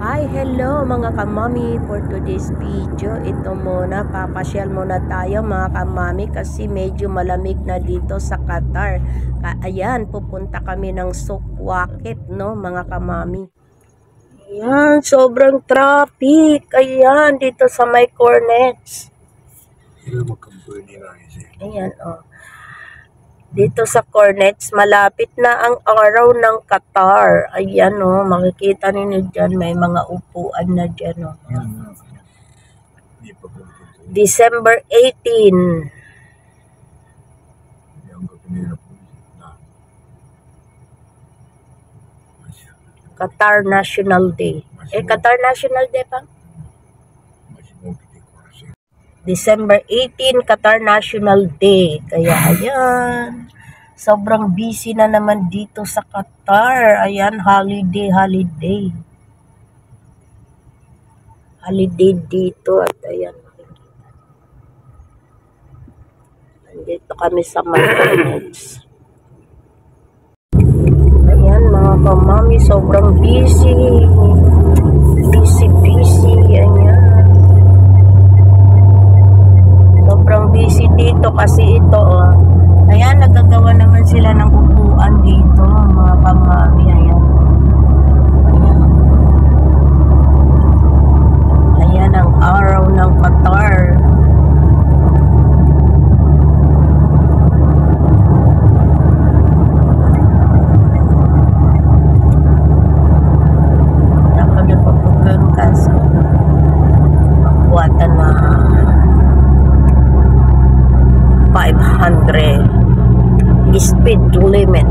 Hi, hello mga kamami. For today's video, ito muna, papasyal muna tayo mga kamami kasi medyo malamig na dito sa Qatar. Ayan, pupunta kami ng Sukwakit, no mga kamami. Ayan, sobrang traffic. Ayan, dito sa may Cornets. Ayan, oh. Dito sa Cornets, malapit na ang araw ng Qatar. Ayan o, makikita ninyo dyan, may mga upuan na dyan o. December 18. Qatar National Day. Qatar National Day pa? December 18, Qatar National Day. Kaya ayan, sobrang busy na naman dito sa Qatar. Ayan, holiday. Holiday dito at ayan. Nandito kami sa McDonald's. Ayan mga kamami, sobrang busy. Busy. Ayan. Sobrang busy dito kasi ito oh. Ayan, nagagawa naman sila ng upuan dito mga kamami. Ayan. Ayan ang araw ng Qatar. Nakagapapagkan kasi magbuwatan na 500 speed limit.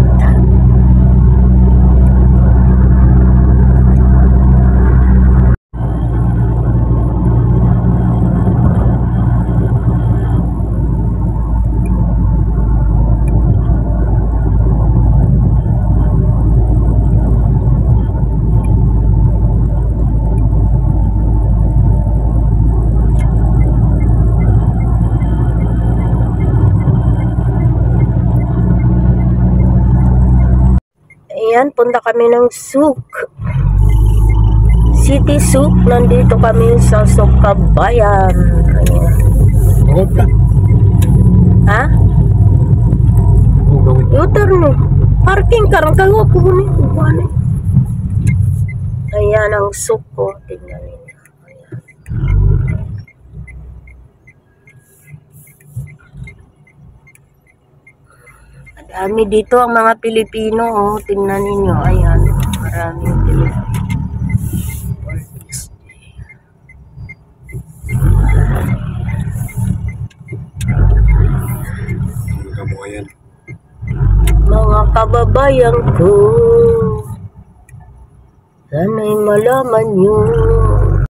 Ayan, punta kami ng Souk. City Souk. Nandito kami sa Sukabayan. Ayan. Ha? U-turn. Parking karang kayo po ni. Ayan ang Souk ko. Tingnan niyo. Ayan. Dami dito ang mga Pilipino, oh. Tingnan ninyo, ayan, maraming Pilipino. Mga kababayan ko, sana'y malaman nyo.